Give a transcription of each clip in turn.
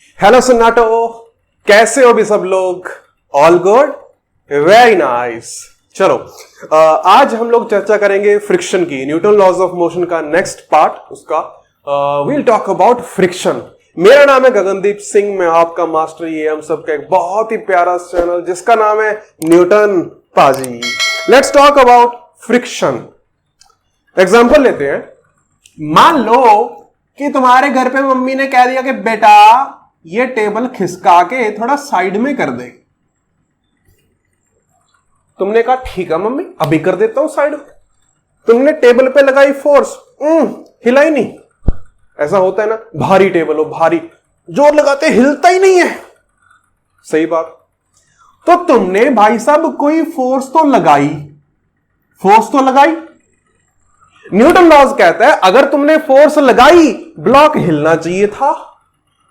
Hello सन्नाटो, कैसे हो भी सब लोग? All good, very nice. चलो आज हम लोग चर्चा करेंगे फ्रिक्शन की, न्यूटन लॉज ऑफ मोशन का नेक्स्ट पार्ट उसका। We'll talk about friction. मेरा नाम है गगनदीप सिंह, मैं आपका मास्टर, ये हम सबका एक बहुत ही प्यारा चैनल जिसका नाम है न्यूटन पाजी। Let's talk about friction. Example लेते हैं। मान लो कि तुम्हारे घर पे मम्मी ने कह दिया कि बेटा ये टेबल खिसका के थोड़ा साइड में कर दे। तुमने कहा ठीक है मम्मी, अभी कर देता हूं साइड में। तुमने टेबल पे लगाई फोर्स, हिला ही नहीं। ऐसा होता है ना, भारी टेबल हो, भारी जोर लगाते हिलता ही नहीं है। सही बात। तो तुमने भाई साहब कोई फोर्स तो लगाई, न्यूटन लॉज कहता है अगर तुमने फोर्स लगाई ब्लॉक हिलना चाहिए था,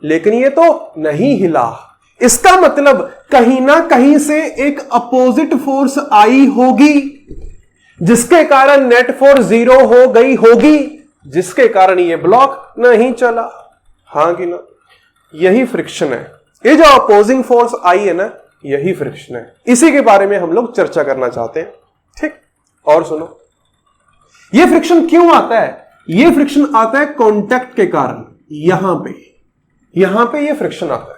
लेकिन ये तो नहीं हिला। इसका मतलब कहीं ना कहीं से एक अपोजिट फोर्स आई होगी जिसके कारण नेट फोर्स 0 हो गई होगी, जिसके कारण ये ब्लॉक नहीं चला। हाँ कि ना? यही फ्रिक्शन है। ये जो अपोजिंग फोर्स आई है ना, यही फ्रिक्शन है। इसी के बारे में हम लोग चर्चा करना चाहते हैं। ठीक, और सुनो, ये फ्रिक्शन क्यों आता है? ये फ्रिक्शन आता है कांटेक्ट के कारण। यहां पे ये फ्रिक्शन आता है,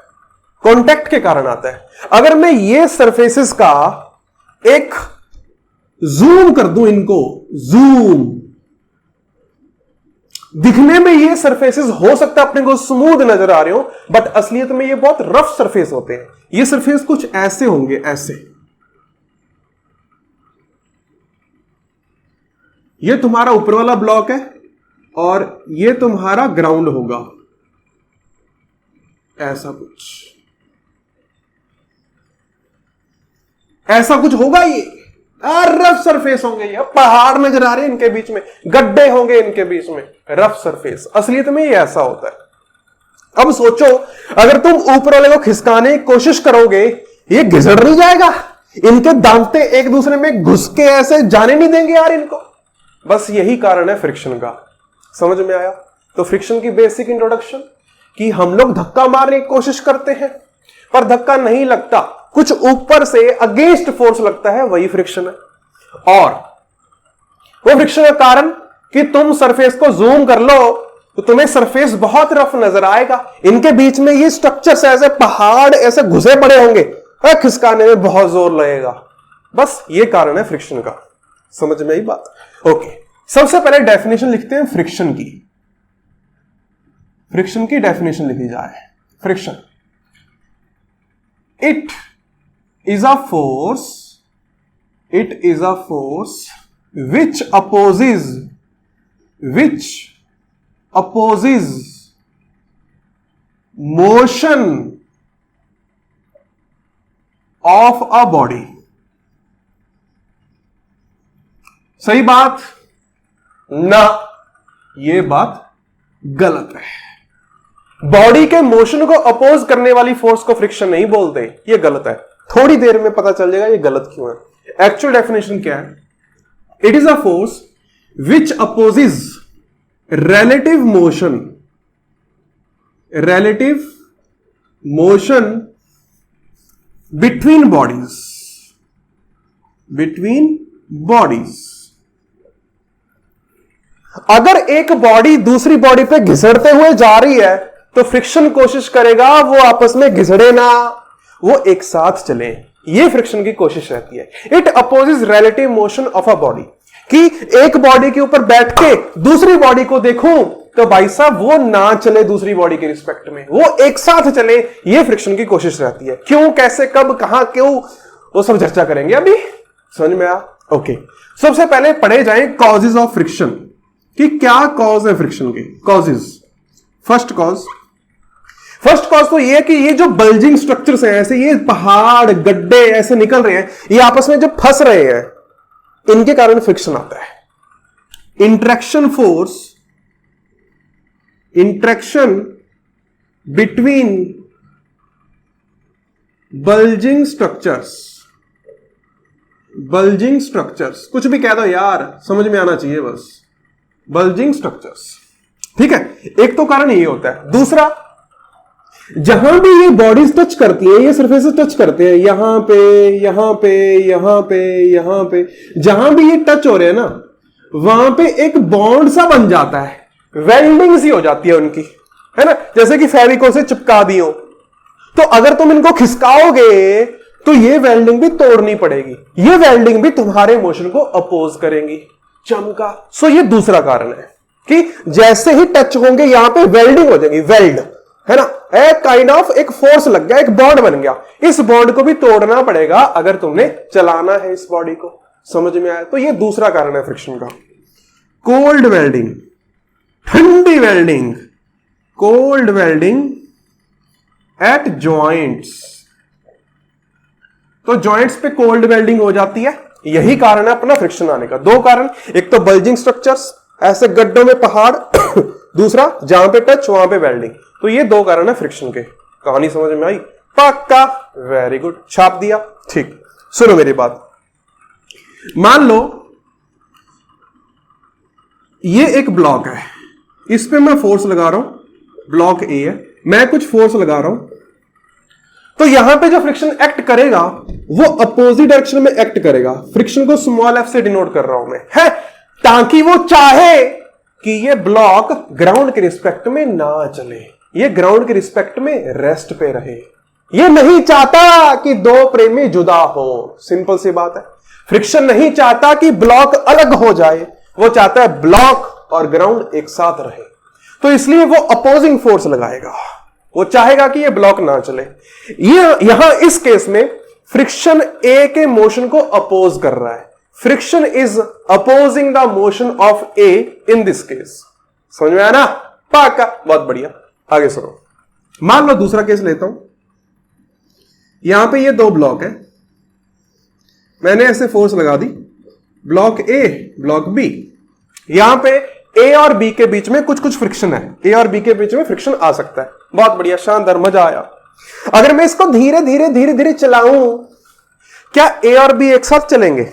कांटेक्ट के कारण आता है। अगर मैं ये सरफेसेस का एक जूम कर दूं, इनको जूम, दिखने में ये सरफेसेस हो सकता है अपने को स्मूथ नजर आ रहे हो, बट असलियत में ये बहुत रफ सरफेस होते हैं। ये सरफेस कुछ ऐसे होंगे, ऐसे। ये तुम्हारा ऊपर वाला ब्लॉक है और ये तुम्हारा ग्राउंड होगा, ऐसा कुछ होगा। ये रफ सरफेस होंगे, ये पहाड़ नजर आ रहे हैं इनके बीच में, गड्ढे होंगे इनके बीच में, रफ सरफेस। असलियत में ये ऐसा होता है। अब सोचो, अगर तुम ऊपर वाले को खिसकाने की कोशिश करोगे, ये घिसड़ नहीं जाएगा? इनके दांते एक दूसरे में घुस के ऐसे जाने नहीं देंगे यार इनको। बस यही कारण है फ्रिक्शन का। समझ में आया? तो फ्रिक्शन की बेसिक इंट्रोडक्शन कि हम लोग धक्का मारने की कोशिश करते हैं पर धक्का नहीं लगता, कुछ ऊपर से अगेंस्ट फोर्स लगता है, वही फ्रिक्शन है। और वो फ्रिक्शन का कारण कि तुम सरफेस को जूम कर लो तो तुम्हें सरफेस बहुत रफ नजर आएगा। इनके बीच में ये स्ट्रक्चर्स ऐसे पहाड़ ऐसे घुसे पड़े होंगे, खिसकाने में बहुत जोर लगेगा। बस ये कारण है फ्रिक्शन का। समझ में आई बात? ओके, सबसे पहले डेफिनेशन लिखते हैं फ्रिक्शन की। फ्रिक्शन की डेफिनेशन लिखी जाए। Friction, it is a force which opposes motion of a body। सही बात ना? ये बात गलत है। बॉडी के मोशन को अपोज करने वाली फोर्स को फ्रिक्शन नहीं बोलते, ये गलत है। थोड़ी देर में पता चल जाएगा ये गलत क्यों है। एक्चुअल डेफिनेशन क्या है? It is a force which opposes relative motion between bodies। अगर एक बॉडी दूसरी बॉडी पे घिसड़ते हुए जा रही है तो फ्रिक्शन कोशिश करेगा वो आपस में घिसड़े ना, वो एक साथ चले। ये फ्रिक्शन की कोशिश रहती है। It opposes relative motion of a body, कि एक बॉडी के ऊपर बैठ के दूसरी बॉडी को देखूं तो भाई साहब वो ना चले दूसरी बॉडी के रिस्पेक्ट में, वो एक साथ चले। ये फ्रिक्शन की कोशिश रहती है। क्यों, कैसे, कब, कहां, क्यों, वो सब चर्चा करेंगे अभी। समझ में आया? ओके, सबसे पहले पढ़े जाएं कॉजेज ऑफ फ्रिक्शन, कि क्या कॉज है फ्रिक्शन के। कॉजेज, फर्स्ट कॉज तो ये कि ये जो बल्जिंग स्ट्रक्चर्स हैं, ऐसे ये पहाड़ गड्ढे ऐसे निकल रहे हैं, ये आपस में जब फंस रहे हैं, इनके कारण फ्रिक्शन आता है। इंट्रैक्शन बिटवीन बल्जिंग स्ट्रक्चर्स, कुछ भी कह दो यार, समझ में आना चाहिए बस। बल्जिंग स्ट्रक्चर्स, ठीक है। एक तो कारण ये होता है। दूसरा, जहां भी ये बॉडीज टच करती हैं, ये सरफेसेस टच करते हैं, यहां पे, यहां पे, यहां पे, यहां पे, जहां भी ये टच हो रहे हैं ना, वहां पे एक बॉन्ड सा बन जाता है, वेल्डिंग सी हो जाती है उनकी, है ना, जैसे कि फेविकोल से चिपका दी हो। तो अगर तुम इनको खिसकाओगे तो ये वेल्डिंग भी तोड़नी पड़ेगी, ये वेल्डिंग भी तुम्हारे मोशन को अपोज करेंगी। चमका। सो ये दूसरा कारण है कि जैसे ही टच होंगे यहां पे वेल्डिंग हो जाएगी, वेल्ड, है ना, एक काइंड ऑफ एक फोर्स लग गया, एक बॉन्ड बन गया। इस बॉन्ड को भी तोड़ना पड़ेगा अगर तुमने चलाना है इस बॉडी को। समझ में आया? तो ये दूसरा कारण है फ्रिक्शन का। कोल्ड वेल्डिंग, ठंडी welding, cold welding at joints. तो जॉइंट्स पे कोल्ड वेल्डिंग हो जाती है, यही कारण है अपना फ्रिक्शन आने का। दो कारण, एक तो बल्जिंग स्ट्रक्चर्स, ऐसे गड्ढों में पहाड़ दूसरा जहां पे टच वहां पे वेल्डिंग। तो ये दो कारण है फ्रिक्शन के। कहानी समझ में आई? पक्का, वेरी गुड, छाप दिया। ठीक, सुनो मेरी बात। मान लो ये एक ब्लॉक है, इस पे मैं फोर्स लगा रहा हूं, ब्लॉक ए है, मैं कुछ फोर्स लगा रहा हूं, तो यहां पे जो फ्रिक्शन एक्ट करेगा वो अपोजिट डायरेक्शन में एक्ट करेगा। फ्रिक्शन को स्मॉल एफ से डिनोट कर रहा हूं मैं, है, ताकि वो चाहे कि ये ब्लॉक ग्राउंड के रिस्पेक्ट में ना चले, ये ग्राउंड के रिस्पेक्ट में रेस्ट पे रहे। ये नहीं चाहता कि दो प्रेमी जुदा हो। सिंपल सी बात है। फ्रिक्शन नहीं चाहता कि ब्लॉक अलग हो जाए, वो चाहता है ब्लॉक और ग्राउंड एक साथ रहे। तो इसलिए वो अपोजिंग फोर्स लगाएगा, वो चाहेगा कि ये ब्लॉक ना चले। ये यहां इस केस में फ्रिक्शन ए के मोशन को अपोज कर रहा है। Friction is opposing the motion of A in this case. समझ में आया ना? पक्का, बहुत बढ़िया। आगे सुनो। मान लो दूसरा केस लेता हूं, यहां पे ये दो ब्लॉक है, मैंने ऐसे फोर्स लगा दी, ब्लॉक ए, ब्लॉक बी। यहां पे ए और बी के बीच में कुछ कुछ फ्रिक्शन है, ए और बी के बीच में फ्रिक्शन आ सकता है। बहुत बढ़िया, शानदार, मजा आया। अगर मैं इसको धीरे धीरे धीरे धीरे चलाऊं, क्या ए और बी एक साथ चलेंगे?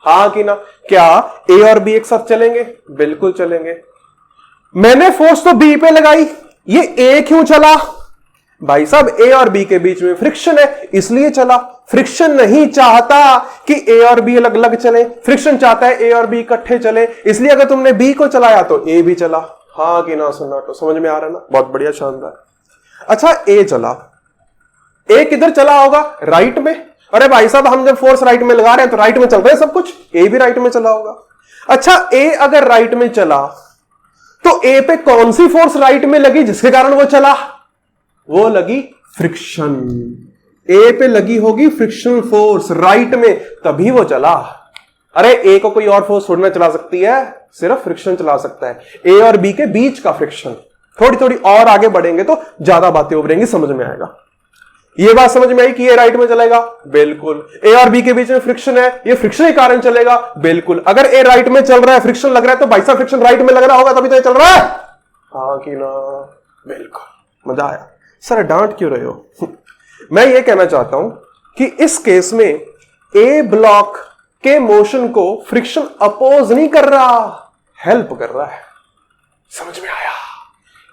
हाँ कि ना? क्या ए और बी एक साथ चलेंगे? बिल्कुल चलेंगे। मैंने फोर्स तो बी पे लगाई, ये ए क्यों चला? भाई साहब, ए और बी के बीच में फ्रिक्शन है इसलिए चला। फ्रिक्शन नहीं चाहता कि ए और बी अलग अलग चले, फ्रिक्शन चाहता है ए और बी इकट्ठे चले, इसलिए अगर तुमने बी को चलाया तो ए भी चला। हाँ कि ना? सुना तो समझ में आ रहा है ना? बहुत बढ़िया, शानदार। अच्छा, ए चला, ए किधर चला होगा? राइट में। अरे भाई साहब, हम जब फोर्स राइट में लगा रहे हैं तो राइट में चल रहा है सब कुछ, ए भी राइट में चला होगा। अच्छा, ए अगर राइट में चला तो ए पे कौन सी फोर्स राइट में लगी जिसके कारण वो चला? वो लगी फ्रिक्शन। ए पे लगी होगी फ्रिक्शन फोर्स राइट में, तभी वो चला। अरे ए को कोई और फोर्स थोड़ी ना चला सकती है, सिर्फ फ्रिक्शन चला सकता है। ए और बी के बीच का फ्रिक्शन। थोड़ी थोड़ी और आगे बढ़ेंगे तो ज्यादा बातें उभरेंगी, समझ में आएगा। ये बात समझ में आई कि ये राइट में चलेगा? बिल्कुल। ए और बी के बीच में फ्रिक्शन है, ये फ्रिक्शन के कारण चलेगा? बिल्कुल। अगर ए राइट में चल रहा है, फ्रिक्शन लग रहा है, तो भाई साहब फ्रिक्शन राइट में लग रहा होगा तभी तो ये चल रहा है। हाँ कि ना? बिल्कुल। मजा आया। सर डांट क्यों रहे हो? मैं ये कहना चाहता हूं कि इस केस में ए ब्लॉक के मोशन को फ्रिक्शन अपोज नहीं कर रहा, हेल्प कर रहा है। समझ में आया?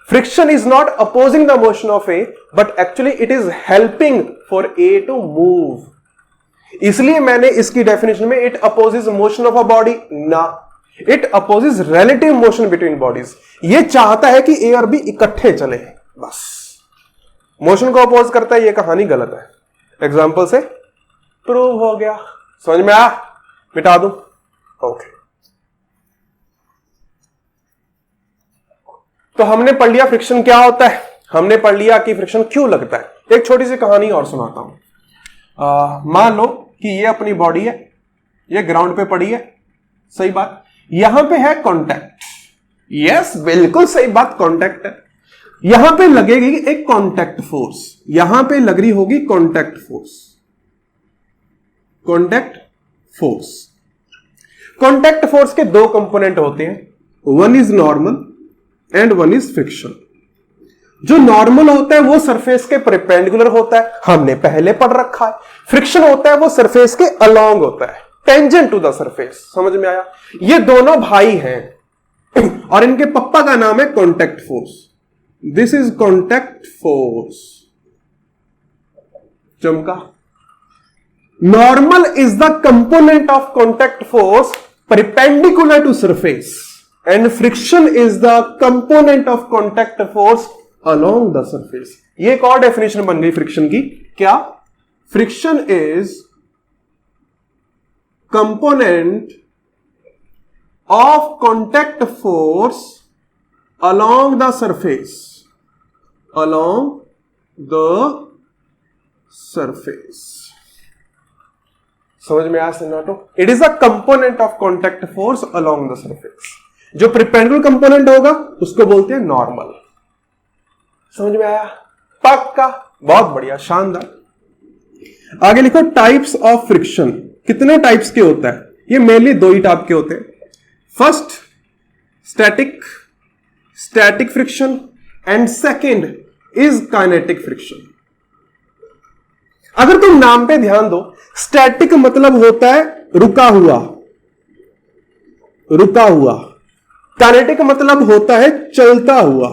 Friction is not opposing the motion of A, but actually it is helping for A to move. इसलिए मैंने इसकी डेफिनेशन में it opposes motion of a body ना, it opposes relative motion between bodies. ये चाहता है कि ए और बी इकट्ठे चले, बस। मोशन को अपोज करता है, ये कहानी गलत है। एग्जाम्पल से प्रूव हो गया। समझ में आया? मिटा दूं? ओके। तो हमने पढ़ लिया फ्रिक्शन क्या होता है, हमने पढ़ लिया कि फ्रिक्शन क्यों लगता है। एक छोटी सी कहानी और सुनाता हूं। मान लो कि ये अपनी बॉडी है, ये ग्राउंड पे पड़ी है, सही बात। यहां पे है कांटेक्ट, यस बिल्कुल सही बात, कांटेक्ट है। यहां पे लगेगी एक कांटेक्ट फोर्स, यहां पे लग रही होगी contact force, contact force. Contact force के दो कंपोनेंट होते हैं, one is normal and one is friction. जो नॉर्मल होता है वो सरफेस के परपेंडिकुलर होता है, हमने पहले पढ़ रखा है। फ्रिक्शन होता है वो सरफेस के अलोंग होता है, टेंजेंट टू द सरफेस। समझ में आया? ये दोनों भाई हैं और इनके पप्पा का नाम है contact force. This is contact force. चमका। Normal is the component of contact force perpendicular to surface and friction is the component of contact force along the surface. ये एक और डेफिनेशन बन गई फ्रिक्शन की। क्या? Friction is component of contact force along the surface, along the surface। समझ में आया सन्नाटो? It is a component of contact force along the surface. जो प्रिपेंडिकुलर कंपोनेंट होगा उसको बोलते हैं नॉर्मल। समझ में आया? पक्का? बहुत बढ़िया, शानदार। आगे लिखो टाइप्स ऑफ फ्रिक्शन। कितने टाइप्स के होता है? ये मेनली दो ही टाइप के होते हैं। First static friction and second is kinetic friction. अगर तुम नाम पे ध्यान दो, स्टैटिक मतलब होता है रुका हुआ, काइनेटिक मतलब होता है चलता हुआ।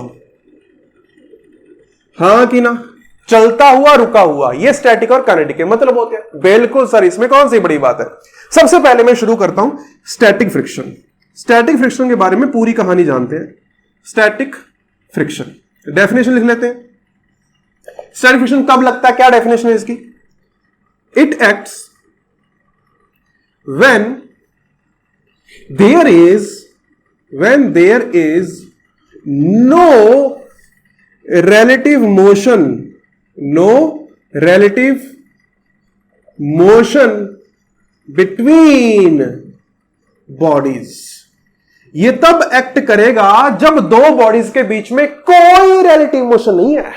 हां कि ना? चलता हुआ, रुका हुआ, ये स्टैटिक और काइनेटिक के मतलब होते हैं। बिल्कुल सर, इसमें कौन सी बड़ी बात है। सबसे पहले मैं शुरू करता हूं स्टैटिक फ्रिक्शन। स्टैटिक फ्रिक्शन के बारे में पूरी कहानी जानते हैं। स्टैटिक फ्रिक्शन डेफिनेशन लिख लेते हैं। स्टैटिक फ्रिक्शन कब लगता है? क्या डेफिनेशन है इसकी? It acts when there is no relative motion between bodies। ये तब एक्ट करेगा जब दो बॉडीज के बीच में कोई रिलेटिव मोशन नहीं है।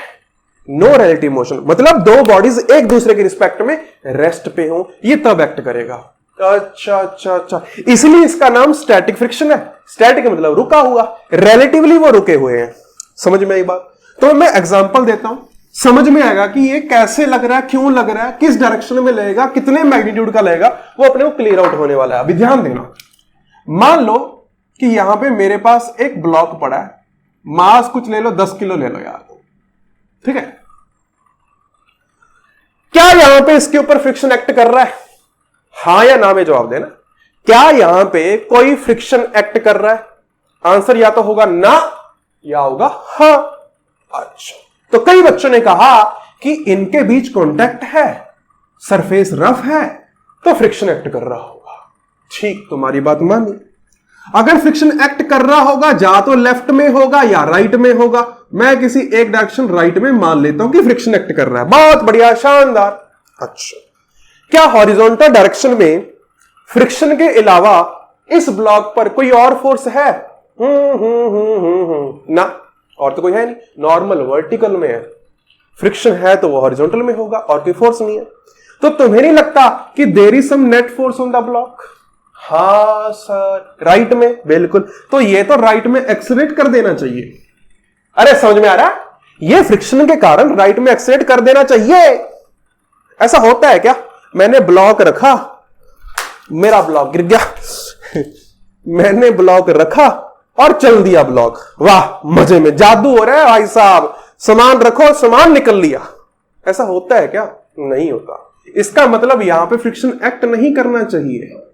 नो रिलेटिव मोशन मतलब दो बॉडीज एक दूसरे के रिस्पेक्ट में रेस्ट पे हो, ये तब एक्ट करेगा। अच्छा, इसलिए इसका नाम स्टैटिक फ्रिक्शन है। स्टैटिक मतलब रुका हुआ, रिलेटिवली वो रुके हुए हैं। समझ में आई बात? तो मैं एग्जांपल देता हूं, समझ में आएगा कि ये कैसे लग रहा है, क्यों लग रहा है, किस डायरेक्शन में लगेगा, कितने मैग्नीट्यूड का लगेगा, वो अपने को क्लियर आउट होने वाला है। अभी ध्यान देना। मान लो कि यहां पे मेरे पास एक ब्लॉक पड़ा है, मास कुछ ले लो, 10 किलो ले लो यार, ठीक है। क्या यहां पे इसके ऊपर फ्रिक्शन एक्ट कर रहा है? हां या ना में जवाब देना। क्या यहां पे कोई फ्रिक्शन एक्ट कर रहा है? आंसर या तो होगा ना या होगा हां। अच्छा, तो कई बच्चों ने कहा कि इनके बीच कांटेक्ट है, सरफेस रफ है, तो फ्रिक्शन एक्ट कर रहा होगा। ठीक, तुम्हारी बात मानी। अगर फ्रिक्शन एक्ट कर रहा होगा या तो लेफ्ट में होगा या राइट में होगा। मैं किसी एक डायरेक्शन राइट में मान लेता हूं कि फ्रिक्शन एक्ट कर रहा है। बहुत बढ़िया, शानदार। अच्छा, क्या हॉरिजॉन्टल डायरेक्शन में फ्रिक्शन के अलावा इस ब्लॉक पर कोई और फोर्स है? ना, और तो कोई है नहीं। नॉर्मल वर्टिकल में है, फ्रिक्शन है तो वो हॉरिजॉन्टल में होगा, और कोई फोर्स नहीं है। तो तुम्हें नहीं लगता कि there is some net force on the block? हां सर, राइट में। बिल्कुल, तो ये तो राइट में एक्सेलरेट कर देना चाहिए। अरे समझ में आ रहा है? ये फ्रिक्शन के कारण राइट में एक्सेलरेट कर देना चाहिए। ऐसा होता है क्या? मैंने ब्लॉक रखा, मेरा ब्लॉक गिर गया मैंने ब्लॉक रखा और चल दिया ब्लॉक। वाह, मजे में, जादू हो रहा है भाई साहब। सामान रखो, सामान निकल लिया। ऐसा होता है क्या? नहीं होता। इसका मतलब यहां पे फ्रिक्शन एक्ट नहीं करना चाहिए।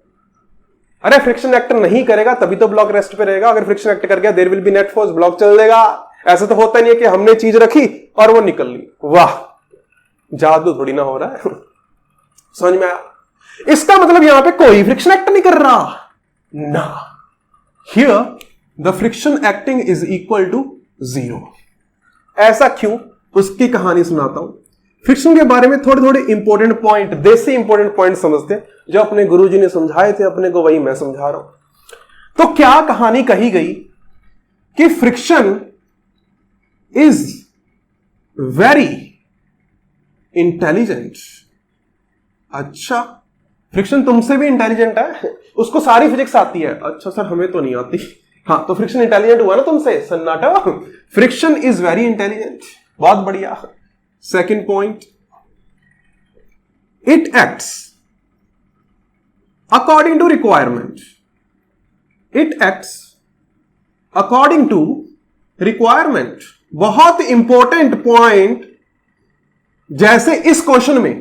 अरे फ्रिक्शन एक्ट नहीं करेगा तभी तो ब्लॉक रेस्ट पे रहेगा। अगर फ्रिक्शन एक्ट कर गया, there will be net force, block चल देगा। ऐसा तो होता नहीं है कि हमने चीज रखी और वो निकल ली। वाह, जादू थोड़ी ना हो रहा है समझ में आया? इसका मतलब यहां पे कोई फ्रिक्शन एक्ट नहीं कर रहा ना। Here the friction acting is equal to 0। ऐसा क्यों? उसकी कहानी सुनाता हूं। फ्रिक्शन के बारे में थोड़े थोड़े इंपॉर्टेंट पॉइंट, देसी इंपॉर्टेंट पॉइंट समझते, जो अपने गुरुजी ने समझाए थे अपने को, वही मैं समझा रहा हूं। तो क्या कहानी कही गई कि फ्रिक्शन इज वेरी इंटेलिजेंट। अच्छा, फ्रिक्शन तुमसे भी इंटेलिजेंट है, उसको सारी फिजिक्स आती है। अच्छा सर, हमें तो नहीं आती। हाँ, तो फ्रिक्शन इंटेलिजेंट हुआ ना तुमसे, सन्नाटा। Friction is very intelligent. बहुत बढ़िया। Second point, it acts according to requirement. It acts according to requirement. बहुत इंपॉर्टेंट पॉइंट, जैसे इस क्वेश्चन में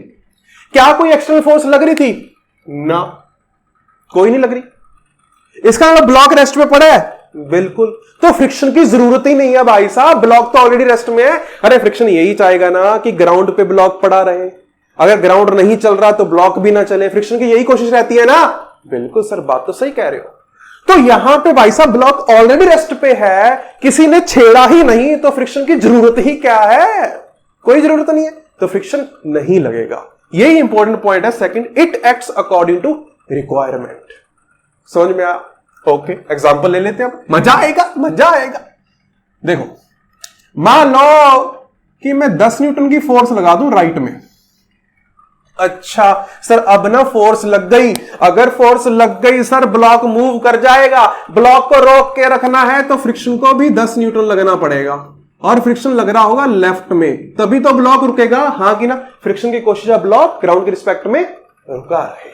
क्या कोई एक्सटर्नल फोर्स लग रही थी? ना, कोई नहीं लग रही। इसका मतलब ब्लॉक रेस्ट में पड़ा है? बिल्कुल। तो फ्रिक्शन की जरूरत ही नहीं है भाई साहब, ब्लॉक तो ऑलरेडी रेस्ट में है। अरे फ्रिक्शन यही चाहेगा ना कि ग्राउंड पे ब्लॉक पड़ा रहे, अगर ग्राउंड नहीं चल रहा तो ब्लॉक भी ना चले, फ्रिक्शन की यही कोशिश रहती है ना। बिल्कुल सर, बात तो सही कह रहे हो। तो यहां पे भाई साहब ब्लॉक ऑलरेडी रेस्ट पे है, किसी ने छेड़ा ही नहीं, तो फ्रिक्शन की जरूरत ही क्या है? कोई जरूरत नहीं है, तो फ्रिक्शन नहीं लगेगा। यही इंपॉर्टेंट पॉइंट है second, it acts according to requirement. समझ में आया? ओके, एग्जांपल ले लेते हैं, मजा आएगा, मजा आएगा। देखो, मान लो कि मैं 10 न्यूटन की फोर्स लगा दूं राइट में। अच्छा सर, अब ना फोर्स लग गई, अगर फोर्स लग गई सर ब्लॉक मूव कर जाएगा, ब्लॉक को रोक के रखना है तो फ्रिक्शन को भी 10 न्यूटन लगना पड़ेगा, और फ्रिक्शन लग रहा होगा लेफ्ट में, तभी तो ब्लॉक रुकेगा। हाँ कि ना? फ्रिक्शन की कोशिश है ब्लॉक ग्राउंड के रिस्पेक्ट में रुका रहे।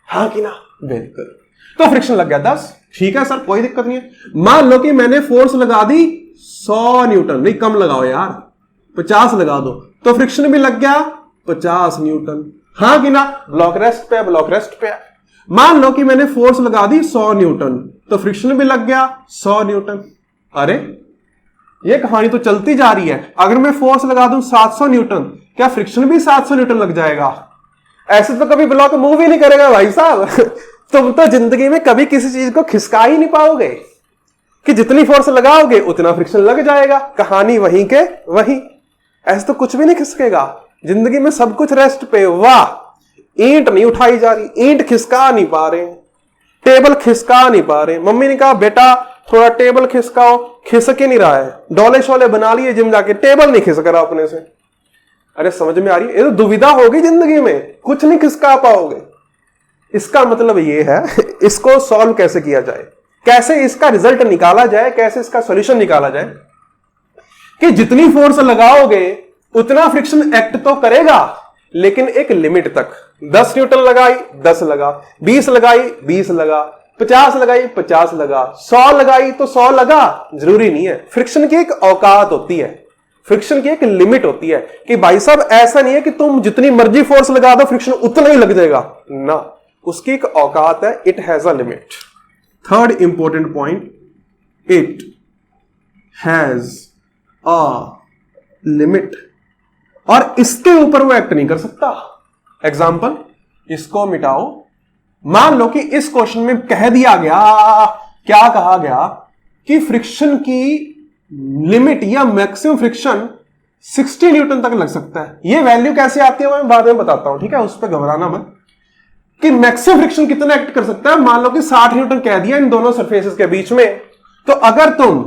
हाँ कि ना? बिल्कुल। तो फ्रिक्शन लग गया 10, ठीक है सर, कोई दिक्कत नहीं है। मान लो कि मैंने फोर्स लगा दी 100 न्यूटन, नहीं कम लगाओ यार, 50 लगा दो, तो फ्रिक्शन भी लग गया 50 न्यूटन। हाँ कि ना? ब्लॉक रेस्ट पे है, ब्लॉक रेस्ट पे है। मान लो कि मैंने फोर्स लगा दी 100 न्यूटन, तो फ्रिक्शन भी लग गया 100 न्यूटन। अरे ये कहानी तो चलती जा रही है। अगर मैं फोर्स लगा दूं 700 न्यूटन, क्या फ्रिक्शन भी 700 न्यूटन लग जाएगा? ऐसे तो कभी ब्लॉक मूव ही नहीं करेगा भाई साहब। तुम तो जिंदगी में कभी किसी चीज को खिसका ही नहीं पाओगे कि जितनी फोर्स लगाओगे उतना फ्रिक्शन लग जाएगा। कहानी वहीं के वहीं, ऐसे तो कुछ भी नहीं खिसकेगा जिंदगी में, सब कुछ रेस्ट पे। वाह, ईंट नहीं उठाई जा रही, ईंट खिसका नहीं पा रहे, टेबल खिसका नहीं पा रहे। मम्मी ने कहा बेटा थोड़ा टेबल खिसकाओ, खिसक ही नहीं रहा है, डोले शोले बना लिए जिम जाके, टेबल नहीं खिसक रहा अपने से। अरे समझ में आ रही है? ये तो दुविधा होगी जिंदगी में, कुछ नहीं खिसका पाओगे। इसका मतलब ये है, इसको सॉल्व कैसे किया जाए, कैसे इसका रिजल्ट निकाला जाए, कैसे इसका सॉल्यूशन निकाला जाए कि जितनी फोर्स लगाओगे उतना फ्रिक्शन एक्ट तो करेगा, लेकिन एक लिमिट तक। 10 न्यूटन लगाई 10 लगा, 20 लगाई 20 लगा, 50 लगाई 50 लगा, 100 लगाई तो 100 लगा, जरूरी नहीं है। फ्रिक्शन की एक औकात होती है, फ्रिक्शन की एक लिमिट होती है कि भाई साहब ऐसा नहीं है कि तुम जितनी मर्जी फोर्स लगा दो फ्रिक्शन उतना ही लग जाएगा ना, उसकी एक औकात है, it has a limit. Third important point, it has a limit, और इसके ऊपर वो एक्ट नहीं कर सकता। एग्जाम्पल, इसको मिटाओ। मान लो कि इस क्वेश्चन में कह दिया गया, क्या कहा गया कि फ्रिक्शन की लिमिट या मैक्सिमम फ्रिक्शन 60 न्यूटन तक लग सकता है। ये वैल्यू कैसे आती है मैं बाद में बताता हूं, ठीक है, उस पर घबराना मत। कि मैक्सिमम फ्रिक्शन कितना एक्ट कर सकता है, मान लो कि 60 न्यूटन कह दिया इन दोनों सरफेसेस के बीच में, तो अगर तुम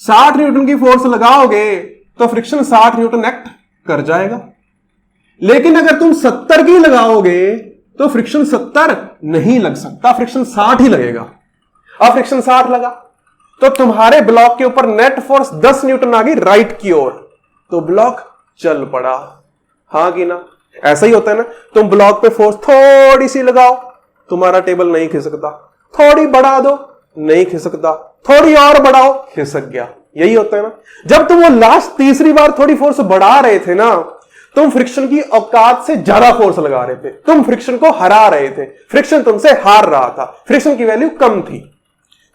60 न्यूटन की फोर्स लगाओगे तो फ्रिक्शन 60 न्यूटन एक्ट कर जाएगा। लेकिन अगर तुम 70 की लगाओगे तो फ्रिक्शन 70 नहीं लग सकता, फ्रिक्शन 60 ही लगेगा। अब फ्रिक्शन 60 लगा तो तुम्हारे ब्लॉक के ऊपर नेट फोर्स 10 न्यूटन आ गई राइट की ओर, तो ब्लॉक चल पड़ा। हाँ कि ना? ऐसा ही होता है ना, तुम ब्लॉक पे फोर्स थोड़ी सी लगाओ, तुम्हारा टेबल नहीं खिसकता, थोड़ी बढ़ा दो नहीं खिसकता, थोड़ी और बढ़ाओ खिसक गया। यही होता है ना। जब तुम वो लास्ट तीसरी बार थोड़ी फोर्स बढ़ा रहे थे ना, तुम फ्रिक्शन की औकात से ज्यादा फोर्स लगा रहे थे, तुम फ्रिक्शन को हरा रहे थे, फ्रिक्शन तुमसे हार रहा था, फ्रिक्शन की वैल्यू कम थी।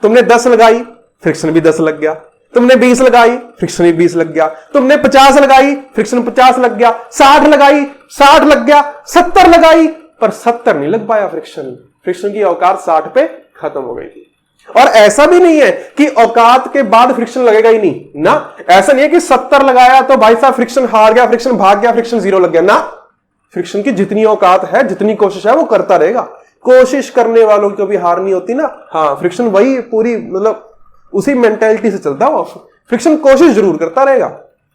तुमने 10 लगाई, फ्रिक्शन भी 10 लग गया, तुमने 20 लगाई, फ्रिक्शन भी 20 लग गया, तुमने 50 लगाई, फ्रिक्शन 50 लग गया, 60 लगाई, 60 लग गया, 70 लगाई, पर 70 नहीं लग पाया फ्रिक्शन, फ्रिक्शन की औकात 60 पे खत्म हो गई थी। और ऐसा भी नहीं है कि औकात के बाद फ्रिक्शन लगेगा ही नहीं ना, ऐसा नहीं है कि 70 लगाया तो भाई साहब फ्रिक्शन हार गया, फ्रिक्शन भाग गया, फ्रिक्शन 0 लग गया ना। फ्रिक्शन की जितनी औकात है, जितनी कोशिश है वो करता रहेगा। कोशिश करने वालों की कभी हार नहीं होती ना। हाँ, फ्रिक्शन वही पूरी मतलब उसी मेंटेलिटी से चलता है, फ्रिक्शन कोशिश जरूर करता रहेगा।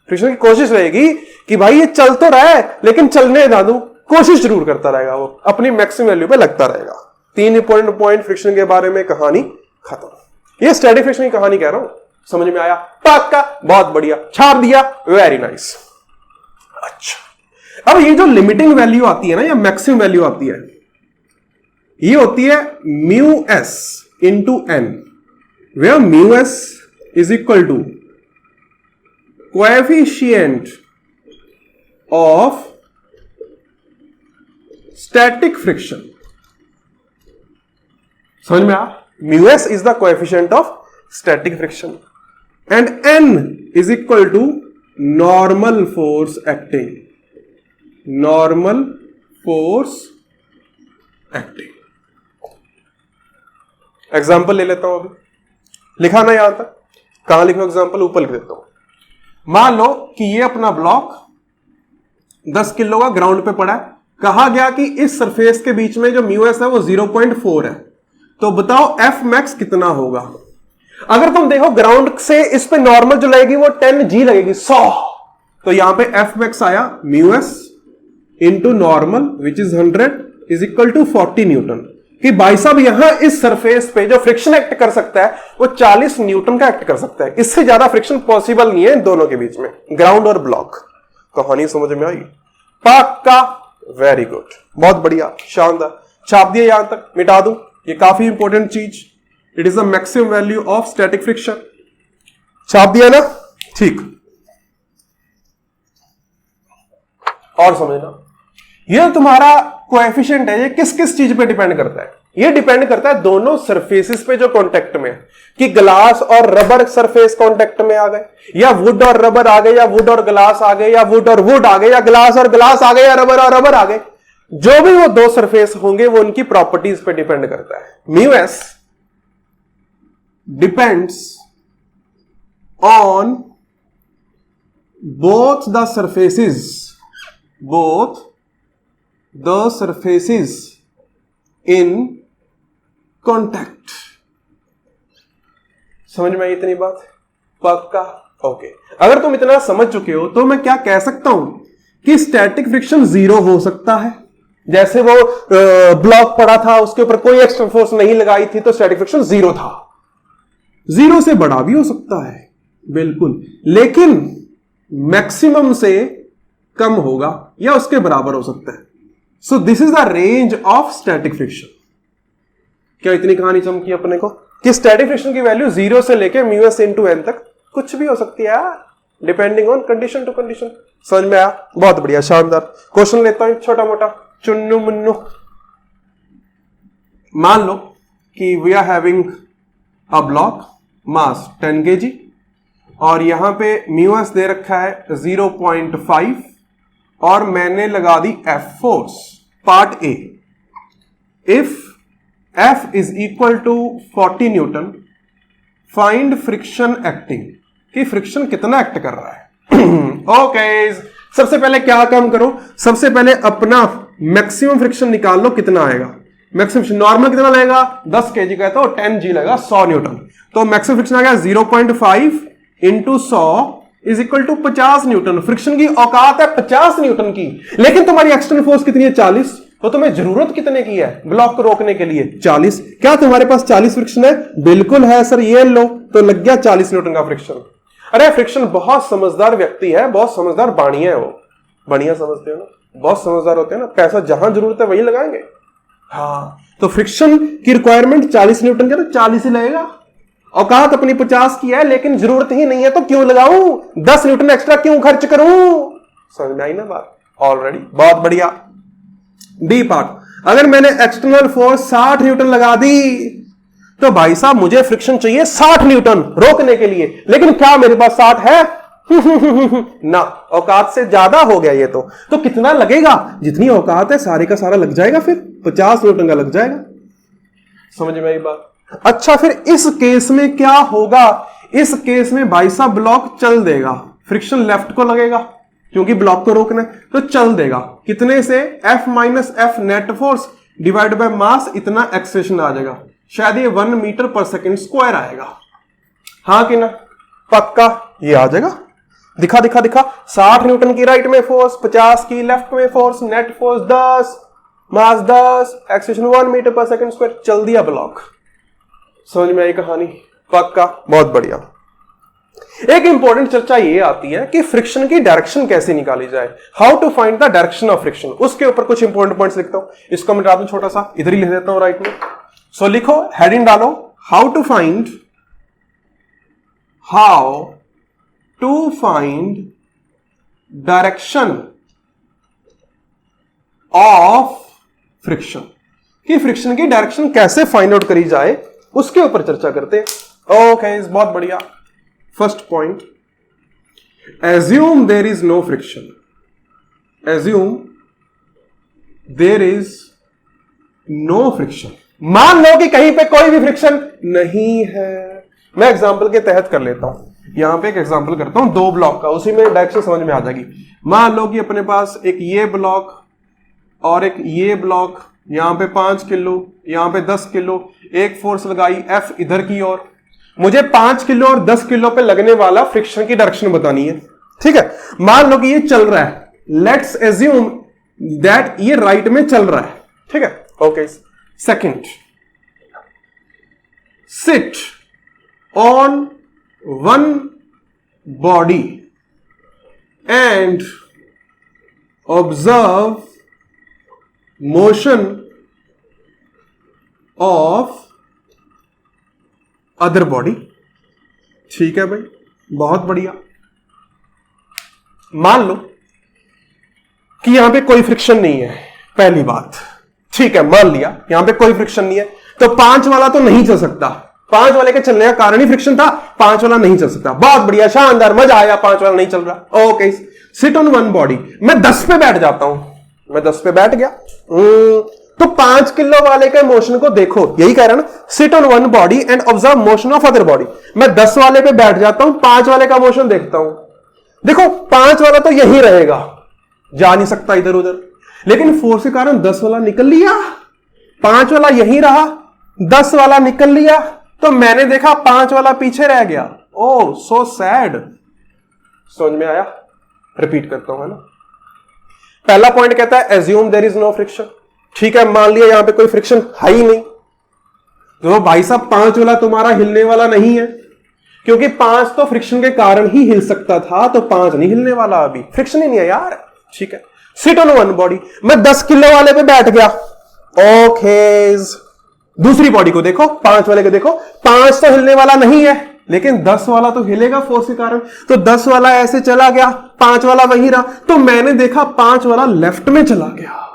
फ्रिक्शन की कोशिश रहेगी कि भाई ये चल तो रहा है लेकिन चलने ना दूं, कोशिश जरूर करता रहेगा, वो अपनी मैक्सिमम वैल्यू पे लगता रहेगा। 3 इंपॉर्टेंट पॉइंट फ्रिक्शन के बारे में, कहानी खत्म। ये स्टैटिक फ्रिक्शन की कहानी कह रहा हूं, समझ में आया? पक्का, बहुत बढ़िया, छाप दिया, वेरी नाइस। अच्छा, अब ये जो लिमिटिंग वैल्यू आती है ना या मैक्सिमम वैल्यू आती है, ये होती है μs into N, where μs is equal to coefficient of static friction. समझ में आ? Mu s is the coefficient of static friction and N is equal to normal force acting. Normal force acting. Example ले लेता हूं, अभी लिखा ना यहां तक, कहां लिखो एग्जाम्पल, ऊपर लिख देता हूं। मान लो कि ये अपना ब्लॉक 10 किलो का ग्राउंड पे पड़ा है, कहा गया कि इस सरफेस के बीच में जो म्यूएस है वो 0.4 है, तो बताओ एफ मैक्स कितना होगा। अगर तुम देखो ग्राउंड से इस पे नॉर्मल जो लगेगी वो 10G लगेगी, 100, तो यहां पे एफ मैक्स आया mu s into normal which is 100 is equal to 40 newton. कि भाई साहब यहां इस सरफेस पे जो फ्रिक्शन एक्ट कर सकता है वो 40 न्यूटन का एक्ट कर सकता है, इससे ज्यादा फ्रिक्शन पॉसिबल नहीं है इन दोनों के बीच में, ग्राउंड और ब्लॉक। कहानी समझ में आई? पक्का, वेरी गुड, बहुत बढ़िया, शानदार। छाप दिया यहां तक, मिटा दूं, ये काफी इंपॉर्टेंट चीज, it is the maximum value of static friction. छाप दिया ना? ठीक। और समझना, ये तुम्हारा कोएफिशिएंट है, ये किस किस चीज पे डिपेंड करता है? ये डिपेंड करता है दोनों सरफेसेस पे जो कांटेक्ट में है, कि ग्लास और रबर सरफेस कांटेक्ट में आ गए, या वुड और रबर आ गए, या वुड और ग्लास आ गए, या वुड और वुड आ गए, या ग्लास और ग्लास आ गए, या रबर और रबर आ गए। जो भी वो दो सरफेस होंगे वो उनकी प्रॉपर्टीज पे डिपेंड करता है। Mu s depends on both the surfaces in contact। समझ में आई इतनी बात? पक्का, ओके। अगर तुम इतना समझ चुके हो तो मैं क्या कह सकता हूं कि स्टैटिक फ्रिक्शन 0 हो सकता है। जैसे वो ब्लॉक पड़ा था, उसके ऊपर कोई एक्स्ट्रा फोर्स नहीं लगाई थी, तो स्टैटिक फ्रिक्शन 0 था। 0 से बड़ा भी हो सकता है, बिल्कुल, लेकिन मैक्सिमम से कम होगा या उसके बराबर हो सकता है। So this is the range of static friction. क्या इतनी कहानी चमकी अपने को कि स्टैटिक फ्रिक्शन की वैल्यू 0 से लेके म्यूएस इनटू एन तक कुछ भी हो सकती है, depending on condition to condition. समझ में आया? बहुत बढ़िया, शानदार। क्वेश्चन लेता हूं छोटा मोटा, चुन्नू मुन्नू। मान लो कि we are having a block mass 10 kg और यहां पे म्यूएस दे रखा है 0.5 और मैंने लगा दी F force. Part A, if F is equal to 40 newton find friction acting, कि फ्रिक्शन कितना एक्ट कर रहा है। ओके, सबसे पहले क्या काम करो, सबसे पहले अपना मैक्सिमम फ्रिक्शन निकाल लो, कितना आएगा। मैक्सिमम नॉर्मल कितना लगेगा, 10 kg का है तो 10G लगेगा, 100 न्यूटन। तो मैक्सिमम फ्रिक्शन आ गया 0.5 into 100 is equal to 50 newton. Friction की औकात है 50 न्यूटन की, लेकिन तुम्हारी एक्सटर्नल फोर्स कितनी है, 40। तो तुम्हें जरूरत कितने की है ब्लॉक को रोकने के लिए, 40। क्या तुम्हारे पास 40 फ्रिक्शन है? बिल्कुल है सर, ये लो, तो लग गया 40 न्यूटन का फ्रिक्शन। अरे फ्रिक्शन बहुत समझदार व्यक्ति है, बहुत समझदार बाणिया है वो। बढ़िया समझते हो ना, बहुत समझदार होते हैं ना, पैसा जहां जरूरत है वही लगाएंगे। हाँ, तो फ्रिक्शन की रिक्वायरमेंट 40 न्यूटन का, तो 40 ही लगेगा। औकात अपनी 50 की है, लेकिन जरूरत ही नहीं है तो क्यों लगाऊं, 10 न्यूटन एक्स्ट्रा क्यों खर्च करूं। समझ में आई ना बात? ऑलरेडी, बहुत बढ़िया। डी पार्ट, अगर मैंने एक्सटर्नल फोर्स 60 न्यूटन लगा दी तो भाई साहब मुझे फ्रिक्शन चाहिए 60 न्यूटन रोकने के लिए, लेकिन क्या मेरे पास 60 है? ना, औकात से ज्यादा हो गया ये तो कितना लगेगा, जितनी औकात है सारे का सारा लग जाएगा, फिर 50 न्यूटन का लग जाएगा। समझ में आई बात? अच्छा, फिर इस केस में क्या होगा? इस केस में भाई साहब ब्लॉक चल देगा, फ्रिक्शन लेफ्ट को लगेगा क्योंकि ब्लॉक को रोकना है, तो चल देगा। कितने से? F minus F net force divide by mass, इतना एक्सेलेरेशन आ जाएगा, शायद ये 1 मीटर पर सेकेंड स्क्वायर आएगा। हाँ कि ना? पक्का ये आ जाएगा। दिखा दिखा दिखा, 60 न्यूटन की राइट में फोर्स, 50 की लेफ्ट में फोर्स, नेट फोर्स 10, मास 10, एक्सेलेरेशन 1 मीटर पर सेकेंड स्क्वायर, चल दिया ब्लॉक। समझ में आई कहानी? पक्का, बहुत बढ़िया। एक इंपॉर्टेंट चर्चा ये आती है कि फ्रिक्शन की डायरेक्शन कैसे निकाली जाए, how to find the direction of friction. उसके ऊपर कुछ इंपॉर्टेंट पॉइंट्स लिखता हूं, इसको मिटा दूं छोटा सा, इधर ही लिख देता हूं राइट में। सो लिखो, हेडिंग डालो, how to find to find direction of friction, कि फ्रिक्शन की डायरेक्शन कैसे फाइंड आउट करी जाए उसके ऊपर चर्चा करते हैं। ओके, बहुत बढ़िया। First point, assume there is no friction, assume there is no friction. मान लो कि कहीं पे कोई भी फ्रिक्शन नहीं है। मैं एग्जांपल के तहत कर लेता हूं, यहां पे एक एग्जांपल करता हूं 2 ब्लॉक का, उसी में डायरेक्शन समझ में आ जाएगी। मान लो कि अपने पास एक ये ब्लॉक और एक ये ब्लॉक, यहां पे 5 किलो, यहां पे 10 किलो, एक फोर्स लगाई F इधर की ओर। मुझे 5 किलो और 10 किलो पे लगने वाला फ्रिक्शन की डायरेक्शन बतानी है। ठीक है, मान लो कि ये चल रहा है, लेट्स एज्यूम दैट ये राइट में चल रहा है। ठीक है, okay. Second, sit on one body and observe motion of other body. ठीक है भाई, बहुत बढ़िया। मान लो कि यहां पे कोई फ्रिक्शन नहीं है, पहली बात। ठीक है, मान लिया यहां पे कोई फ्रिक्शन नहीं है, तो 5 वाला तो नहीं चल सकता। 5 वाले के चलने का कारण ही फ्रिक्शन था, 5 वाला नहीं चल सकता। बहुत बढ़िया, शानदार, मजा आया। 5 वाला नहीं चल रहा। Okay, sit on one body, मैं 10 पे बैठ जाता हूं, मैं 10 पे बैठ गया। तो 5 किलो वाले के मोशन को देखो, यही कह रहा ना, sit on one body and observe motion of other body. मैं 10 वाले पे बैठ जाता हूं, 5 वाले का मोशन देखता हूं। देखो 5 वाला तो यही रहेगा, जा नहीं सकता इधर उधर, लेकिन फोर्स के कारण 10 वाला निकल लिया, 5 वाला यही रहा, 10 वाला निकल लिया, तो मैंने देखा 5 वाला पीछे रह गया। ओह सो सैड। समझ में आया? रिपीट करता हूं, है ना। पहला पॉइंट कहता है assume there is no friction. ठीक है, मान लिया यहां पे कोई फ्रिक्शन है ही नहीं, तो भाई साहब 5 वाला तुम्हारा हिलने वाला नहीं है, क्योंकि 5 तो फ्रिक्शन के कारण ही हिल सकता था, तो 5 नहीं हिलने वाला, अभी फ्रिक्शन ही नहीं है यार। ठीक है, सिट ऑन वन बॉडी, मैं 10 किलो वाले पे बैठ गया। ओके, दूसरी बॉडी को देखो, 5 वाले को देखो, 5 तो हिलने वाला नहीं है, लेकिन 10 वाला तो हिलेगा फोर्स के कारण, तो 10 वाला ऐसे चला गया, 5 वाला वहीं रहा, तो मैंने देखा 5 वाला लेफ्ट में चला गया।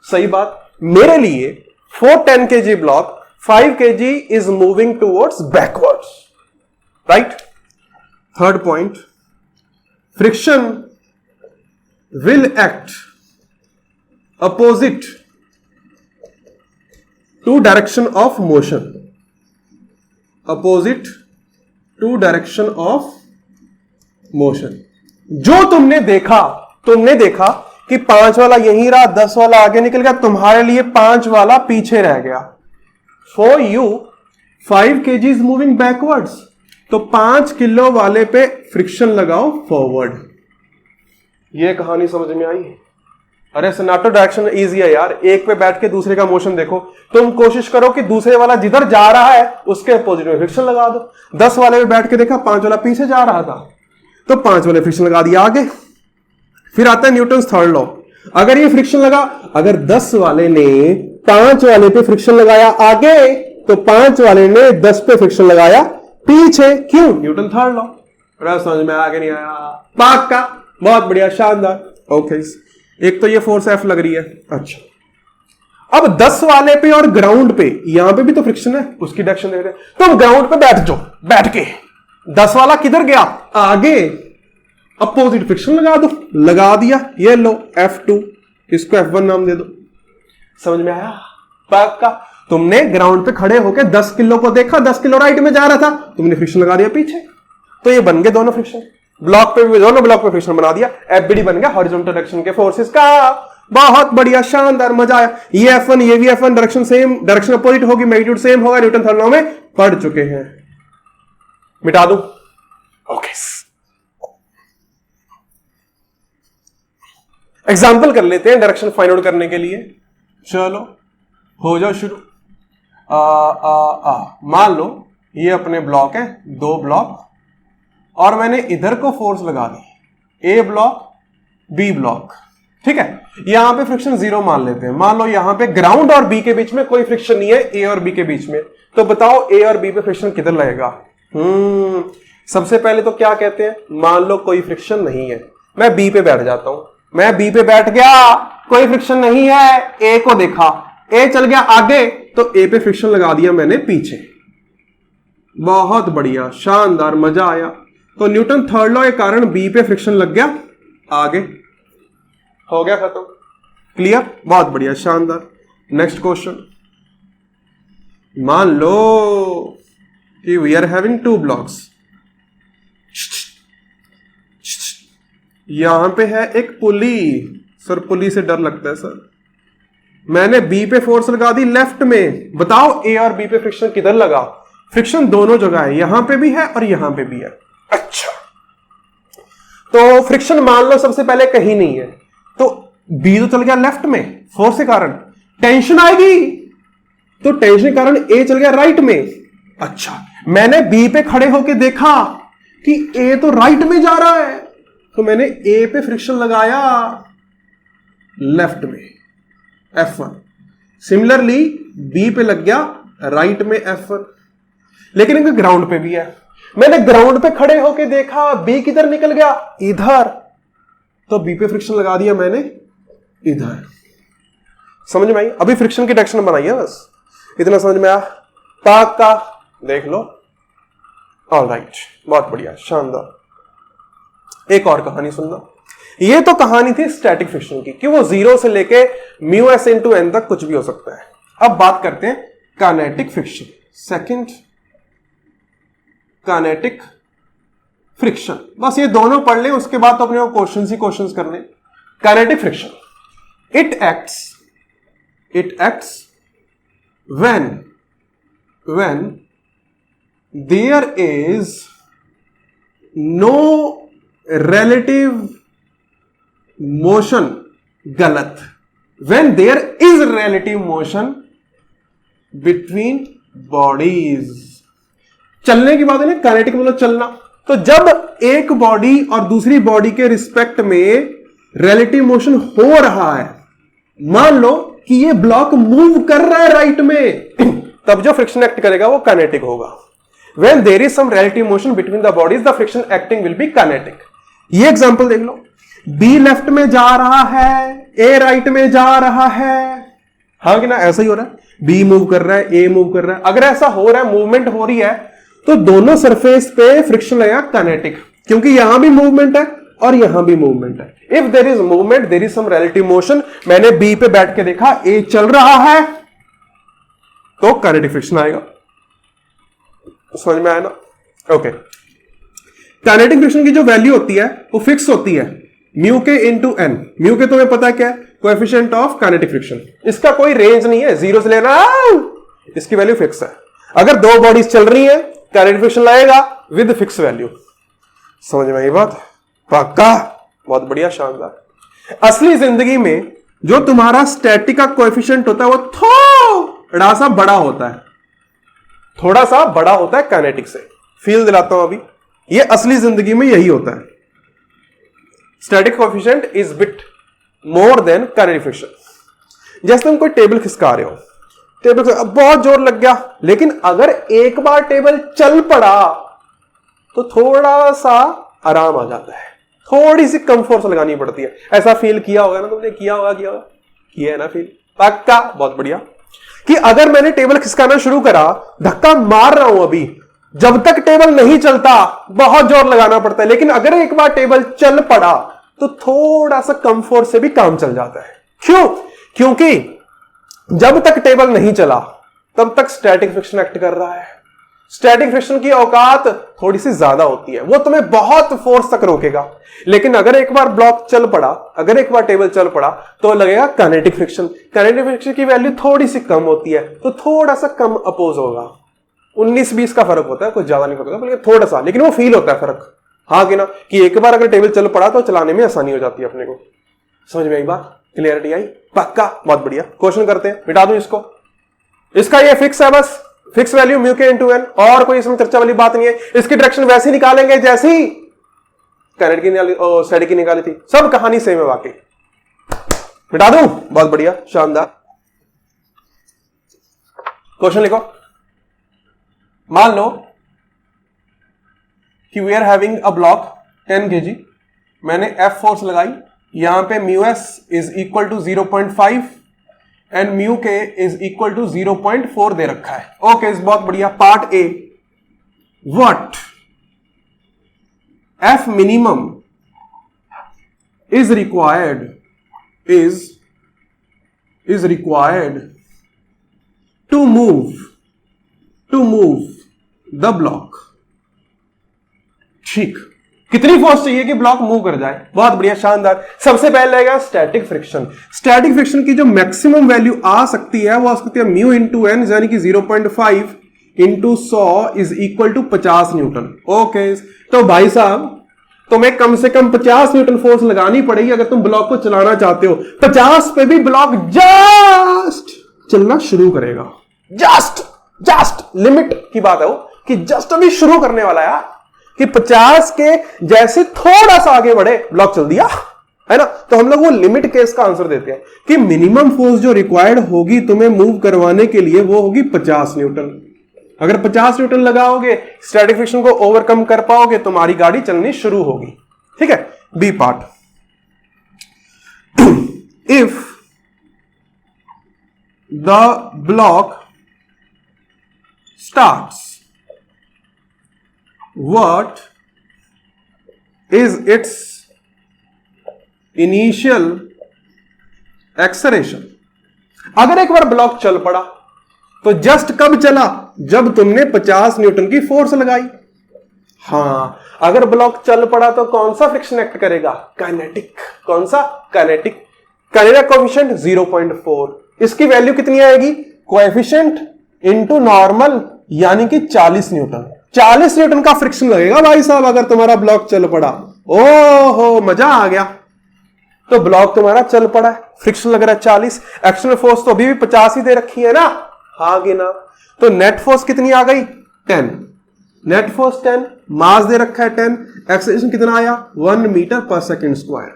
सही बात। मेरे लिए 410 kg block 5 kg is moving towards backwards, right. Third point, friction will act opposite to direction of motion, opposite to direction of motion. जो तुमने देखा कि 5 वाला यहीं रहा, 10 वाला आगे निकल गया, तुम्हारे लिए 5 वाला पीछे रह गया। For you 5 kg is moving backwards, तो 5 किलो वाले पे फ्रिक्शन लगाओ फॉरवर्ड। ये कहानी समझ में आई? अरे सनाटो डायरेक्शन इजी है यार, एक पे बैठ के दूसरे का मोशन देखो। तुम कोशिश करो कि दूसरे वाला जिधर जा रहा है उसके अपोजिट में फ्रिक्शन लगा दो। 10 वाले पे बैठ के देखा 5 वाला पीछे जा रहा था, तो 5 वाले फ्रिक्शन लगा दिया आगे। फिर आता है न्यूटन्स थर्ड लॉ। अगर ये फ्रिक्शन लगा, अगर 10 वाले ने 5 वाले पे फ्रिक्शन लगाया आगे, तो 5 वाले ने 10 पे फ्रिक्शन लगाया पीछे। क्यों? Newton third law. समझ में आगे नहीं आया? पक्का, बहुत बढ़िया, शानदार। ओके, एक तो ये फोर्स F लग रही है। अच्छा, अब 10 वाले पे और ग्राउंड पे, यहां पे भी तो फ्रिक्शन है, उसकी डायरेक्शन देख रहे हैं। तुम ग्राउंड पे बैठ जाओ, बैठ के 10 वाला किधर गया? आगे, अपोजिट फ्रिक्शन लगा दो, लगा दिया। ये लो F2, इसको F1 नाम दे दो। समझ में आया? पक्का। तुमने ग्राउंड पे खड़े होकर 10 किलो को देखा, 10 किलो राइट में जा रहा था, तुमने फ्रिक्शन लगा दिया पीछे, तो ये बन गए दोनों फ्रिक्शन। ब्लॉक पे भी दोनों ब्लॉक पे फ्रिक्शन बना दिया, FBD बन गया हॉरिजॉन्टल डायरेक्शन के फोर्सेस का। बहुत बढ़िया, शानदार, मजा आया। ये F1 ये भी F1, direction same, direction opposite होगी, मैग्नीट्यूड सेम होगा, न्यूटन थर्ड लॉ में पढ़ चुके हैं। मिटा दूं? ओके, एग्जाम्पल कर लेते हैं डायरेक्शन फाइंड आउट करने के लिए। चलो हो जाओ शुरू। मान लो ये अपने ब्लॉक है, 2 ब्लॉक, और मैंने इधर को फोर्स लगा दी, A ब्लॉक B ब्लॉक। ठीक है, यहां पे फ्रिक्शन 0 मान लेते हैं। मान लो यहां पे ग्राउंड और B के बीच में कोई फ्रिक्शन नहीं है, A और B के बीच में, तो बताओ A और B पे फ्रिक्शन किधर लगेगा? सबसे पहले तो क्या कहते हैं, मान लो कोई फ्रिक्शन नहीं है, मैं बी पे बैठ जाता हूं, मैं बी पे बैठ गया, कोई फ्रिक्शन नहीं है, ए को देखा, ए चल गया आगे, तो ए पे फ्रिक्शन लगा दिया मैंने पीछे। बहुत बढ़िया, शानदार, मजा आया। तो न्यूटन थर्ड लॉ के कारण बी पे फ्रिक्शन लग गया, आगे हो गया खत्म। क्लियर, बहुत बढ़िया, शानदार। नेक्स्ट क्वेश्चन, मान लो कि we are having two blocks, यहां पे है एक पुली। सर पुली से डर लगता है सर। मैंने बी पे फोर्स लगा दी लेफ्ट में, बताओ ए और बी पे फ्रिक्शन किधर लगा? फ्रिक्शन दोनों जगह है, यहां पे भी है और यहां पे भी है। अच्छा, तो फ्रिक्शन मान लो सबसे पहले कहीं नहीं है, तो बी तो चल गया लेफ्ट में फोर्स के कारण, टेंशन आएगी, तो टेंशन के कारण ए चल गया राइट में। अच्छा, मैंने बी पे खड़े होके देखा कि ए तो राइट में जा रहा है, तो मैंने ए पे फ्रिक्शन लगाया लेफ्ट में, F1। सिमिलरली बी पे लग गया राइट में F1, लेकिन इनका ग्राउंड पे भी है। मैंने ग्राउंड पे खड़े होके देखा बी किधर निकल गया, इधर, तो बी पे फ्रिक्शन लगा दिया मैंने इधर। समझ में आई? अभी फ्रिक्शन की डायरेक्शन बनाई है, बस इतना समझ में आया? पक्का? देख लो। ऑलराइट, बहुत बढ़िया, शानदार। एक और कहानी सुनना। ये तो कहानी थी स्टैटिक फ्रिक्शन की, कि वो 0 से लेके म्यू एस इंटू एन तक कुछ भी हो सकता है। अब बात करते हैं kinetic friction. Second, kinetic friction, बस ये दोनों पढ़ लें, उसके बाद तो अपने को क्वेश्चंस ही क्वेश्चंस करने। Kinetic friction, it acts when there is no relative motion, गलत, when there is relative motion between bodies। चलने की बात है ना, काइनेटिक मतलब चलना। तो जब एक बॉडी और दूसरी बॉडी के रिस्पेक्ट में रिलेटिव मोशन हो रहा है, मान लो कि ये ब्लॉक मूव कर रहा है राइट में, तब जो फ्रिक्शन एक्ट करेगा वो काइनेटिक होगा। When there is some relative motion between the bodies, the friction acting will be kinetic। ये एग्जांपल देख लो, B लेफ्ट में जा रहा है, A राइट में जा रहा है, हाँ कि ना? ऐसा ही हो रहा है, B मूव कर रहा है, A मूव कर रहा है। अगर ऐसा हो रहा है, मूवमेंट हो रही है, तो दोनों सरफेस पे फ्रिक्शन लगेगा काइनेटिक, क्योंकि यहां भी मूवमेंट है और यहां भी मूवमेंट है। If there is movement, there is some relative motion. मैंने बी पे बैठ के देखा ए चल रहा है, तो काइनेटिक फ्रिक्शन आएगा। समझ में आया ना? ओके। काइनेटिक फ्रिक्शन की जो वैल्यू होती है वो फिक्स होती है, म्यू के इंटू एन। म्यू के तुम्हें पता है क्या है? Coefficient of kinetic friction. इसका कोई रेंज नहीं है, 0 से लेना, इसकी वैल्यू फिक्स है। अगर दो बॉडीज चल रही है, काइनेटिक फ्रिक्शन लगेगा विद फिक्स वैल्यू। समझ में आई बात? पक्का? बहुत बढ़िया, शानदार। असली जिंदगी में जो तुम्हारा स्टैटिक का कोएफिशिएंट होता है वो थोड़ा सा बड़ा होता है, थोड़ा सा बड़ा होता है काइनेटिक से। फील दिलाता हूं अभी, ये असली जिंदगी में यही होता है। Static coefficient is bit more than kinetic friction. जैसे तुम कोई टेबल खिसका रहे हो, टेबल अब बहुत जोर लग गया, लेकिन अगर एक बार टेबल चल पड़ा तो थोड़ा सा आराम आ जाता है, थोड़ी सी कम फोर्स लगानी पड़ती है। ऐसा फील किया होगा ना तुमने? किया होगा किया है ना फील? पक्का? बहुत बढ़िया। कि अगर मैंने टेबल खिसकाना शुरू करा, धक्का मार रहा हूं अभी, जब तक टेबल नहीं चलता बहुत जोर लगाना पड़ता है, लेकिन अगर एक बार टेबल चल पड़ा तो थोड़ा सा कम फोर्स से भी काम चल जाता है। क्यों? क्योंकि जब तक टेबल नहीं चला तब तक स्टैटिक फ्रिक्शन एक्ट कर रहा है। स्टैटिक फ्रिक्शन की औकात थोड़ी सी ज्यादा होती है, वो तुम्हें बहुत फोर्स तक रोकेगा। लेकिन अगर एक बार ब्लॉक चल पड़ा, अगर एक बार टेबल चल पड़ा, तो लगेगा काइनेटिक फ्रिक्शन। काइनेटिक फ्रिक्शन की वैल्यू थोड़ी सी कम होती है, तो थोड़ा सा कम अपोज होगा। 19-20 का फर्क होता है, कुछ ज्यादा नहीं होता, बल्कि थोड़ा सा, लेकिन वो फील होता है फर्क। हाँ कि ना? कि एक बार अगर टेबल चल पड़ा तो चलाने में आसानी हो जाती है अपने को। समझ में आई बात? क्लियरिटी आई? पक्का? बहुत बढ़िया। क्वेश्चन करते हैं, मिटा दूं इसको। इसका ये फिक्स है, बस फिक्स वैल्यू म्यू के इंटू एन, और कोई इसमें चर्चा वाली बात नहीं है। इसकी डायरेक्शन वैसे निकालेंगे जैसी काइनेटिक की स्टैटिक की निकाली थी, सब कहानी सेम है वाकई। मिटा दूं? बहुत बढ़िया, शानदार। क्वेश्चन लिखो। मान लो कि we are having a block 10 kg, मैंने F फोर्स लगाई, यहां पे mu s is equal to 0.5 and mu k is equal to 0.4 दे रखा है. ओके, बहुत बढ़िया. Part A, what F minimum is required to move the block. ठीक, कितनी फोर्स चाहिए कि ब्लॉक मूव कर जाए? बहुत बढ़िया, शानदार. सबसे पहले लगेगा स्टैटिक फ्रिक्शन. स्टैटिक फ्रिक्शन की जो मैक्सिमम वैल्यू आ सकती है वो आ सकती है म्यू इंटू एन, यानी कि 0.5 into 100 is equal to 50 newton. Okay, तो भाई साहब तुम्हें कम से कम 50 न्यूटन फोर्स लगानी पड़ेगी अगर तुम ब्लॉक को चलाना चाहते हो. 50 पे भी ब्लॉक जस्ट चलना शुरू करेगा. जस्ट लिमिट की बात है वो, कि जस्ट अभी शुरू करने वाला है कि 50 के जैसे थोड़ा सा आगे बढ़े ब्लॉक चल दिया, है ना. तो हम लोग वो लिमिट केस का आंसर देते हैं कि मिनिमम फोर्स जो रिक्वायर्ड होगी तुम्हें मूव करवाने के लिए वो होगी 50 न्यूटन. अगर 50 न्यूटन लगाओगे, स्टैटिक फ्रिक्शन को ओवरकम कर पाओगे, तुम्हारी गाड़ी चलनी शुरू होगी. ठीक है. B part, if the block starts, what is its initial acceleration. अगर एक बार ब्लॉक चल पड़ा तो जस्ट कब चला? जब तुमने 50 न्यूटन की फोर्स लगाई. हां, अगर ब्लॉक चल पड़ा तो कौन सा फ्रिक्शन एक्ट करेगा? काइनेटिक. कौन सा? काइनेटिक. Kinetic coefficient 0.4. इसकी वैल्यू कितनी आएगी? कोएफिशिएंट इनटू नॉर्मल, यानी कि 40 न्यूटन. 40 न्यूटन का फ्रिक्शन लगेगा भाई साहब अगर तुम्हारा ब्लॉक चल पड़ा. ओहो, मजा आ गया. तो ब्लॉक तुम्हारा चल पड़ा है, फ्रिक्शन लग रहा है 40, एक्सटर्नल फोर्स तो अभी भी 50 ही दे रखी है ना. हाँ गिना, तो नेट फोर्स कितनी आ गई? 10. नेट फोर्स 10, मास दे रखा है 10, एक्सेलरेशन कितना आया? 1 मीटर पर सेकेंड स्क्वायर.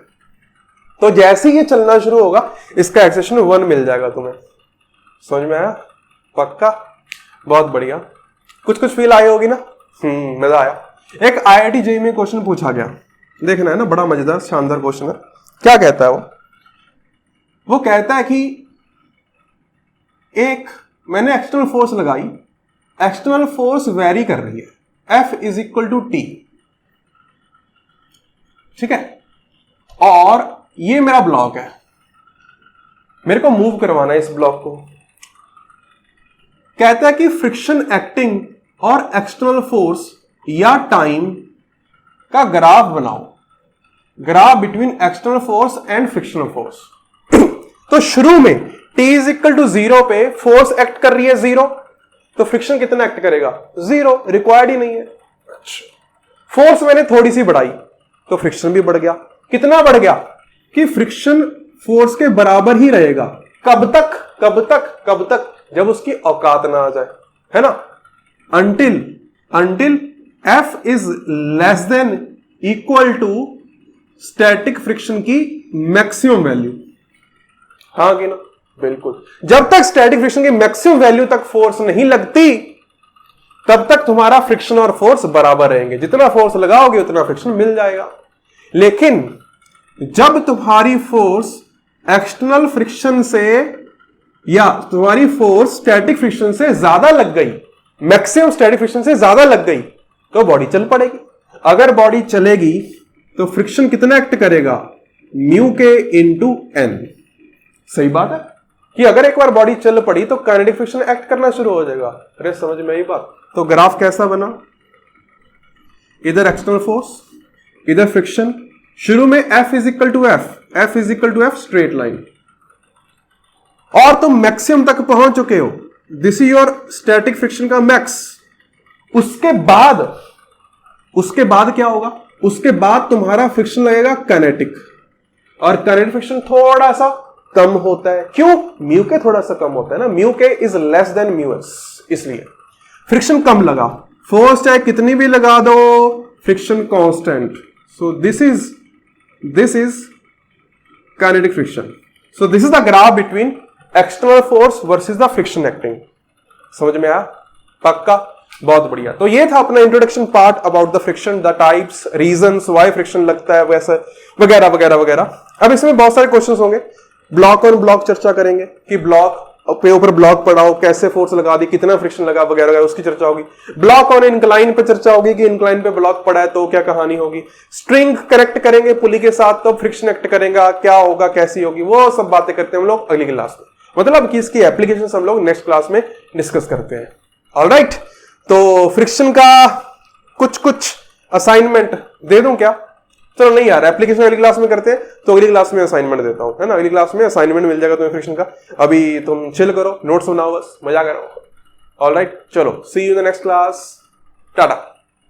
तो जैसे ही ये चलना शुरू होगा इसका एक्सेलरेशन 1 मिल जाएगा तुम्हें. समझ में आया? पक्का? बहुत बढ़िया. कुछ फील आई होगी ना. मजा आया. एक IIT JEE में क्वेश्चन पूछा गया, देखना है ना, बड़ा मजेदार शानदार क्वेश्चन है. क्या कहता है वो कहता है कि एक मैंने एक्सटर्नल फोर्स लगाई, एक्सटर्नल फोर्स वेरी कर रही है, F is equal to T. ठीक है, और ये मेरा ब्लॉक है, मेरे को मूव करवाना है इस ब्लॉक को. कहता है कि फ्रिक्शन एक्टिंग और एक्सटर्नल फोर्स या टाइम का ग्राफ बनाओ, graph between external force and frictional force. तो शुरू में T इज इक्वल टू 0 पे फोर्स एक्ट कर रही है 0, तो फ्रिक्शन कितना एक्ट करेगा? 0. रिक्वायर्ड ही नहीं है. फोर्स मैंने थोड़ी सी बढ़ाई तो फ्रिक्शन भी बढ़ गया. कितना बढ़ गया? कि फ्रिक्शन फोर्स के बराबर ही रहेगा. कब तक? जब उसकी औकात ना आ जाए, है ना. Until F is less than equal to static friction की मैक्सिमम वैल्यू. हाँ कि ना? बिल्कुल. जब तक स्टैटिक फ्रिक्शन की मैक्सिमम वैल्यू तक फोर्स नहीं लगती तब तक तुम्हारा फ्रिक्शन और फोर्स बराबर रहेंगे. जितना फोर्स लगाओगे उतना फ्रिक्शन मिल जाएगा. लेकिन जब तुम्हारी फोर्स एक्सटर्नल फ्रिक्शन से या तुम्हारी फोर्स स्टैटिक फ्रिक्शन से ज्यादा लग गई, मैक्सिमम स्टैटिक फ्रिक्शन से ज्यादा लग गई, तो बॉडी चल पड़ेगी. अगर बॉडी चलेगी तो फ्रिक्शन कितना एक्ट करेगा? म्यू के इंटू एन. सही बात है कि अगर एक बार बॉडी चल पड़ी तो काइनेटिक फ्रिक्शन एक्ट करना शुरू हो जाएगा. अरे समझ में आई बात? तो ग्राफ कैसा बना? इधर एक्सटर्नल फोर्स, इधर फ्रिक्शन. शुरू में F is equal to F straight line, और तुम मैक्सिमम तक पहुंच चुके हो. This is your static friction का मैक्स. उसके बाद क्या होगा? उसके बाद तुम्हारा फ्रिक्शन लगेगा काइनेटिक, और काइनेटिक फ्रिक्शन थोड़ा सा कम होता है. क्यों? म्यू के थोड़ा सा कम होता है ना. Mu k is less then mu S, इसलिए फ्रिक्शन कम लगा. फोर्स चाहे कितनी भी लगा दो, friction constant. So this is kinetic friction. So this is the graph between external force versus the friction acting. समझ में आया? पक्का? बहुत बढ़िया। तो ये था अपना introduction part about the friction, the types, reasons why friction लगता है, वैसे वगैरह वगैरह वगैरह। अब इसमें बहुत सारे क्वेश्चंस होंगे। ब्लॉक ऑन ब्लॉक चर्चा करेंगे कि ब्लॉक पे ऊपर ब्लॉक पड़ा हो, कैसे फोर्स लगा दी, कितना फ्रिक्शन लगा वगैरह वगैरह, उसकी चर्चा होगी। ब्लॉक ऑन इंक्लाइन पे चर्चा होगी कि इंक्लाइन पे ब्लॉक पड़ा है तो क्या कहानी होगी। स्ट्रिंग करेक्ट करेंगे पुली के साथ तो फ्रिक्शन एक्ट करेगा, क्या होगा, कैसी होगी, वो सब बातें करते हैं हम लोग अगली क्लास में। मतलब कि इसकी एप्लीकेशन हम लोग नेक्स्ट क्लास में डिस्कस करते हैं। ऑलराइट, तो फ्रिक्शन का कुछ असाइनमेंट दे दूं क्या? चलो नहीं यार, एप्लीकेशन अगली क्लास में करते हैं, तो अगली क्लास में असाइनमेंट देता हूं, है ना। अगली क्लास में असाइनमेंट मिल जाएगा तुम्हें फ्रिक्शन का। अभी तुम चिल करो, नोट्स बनाओ, बस मजा करो। ऑलराइट, चलो see you in the next class, Tata.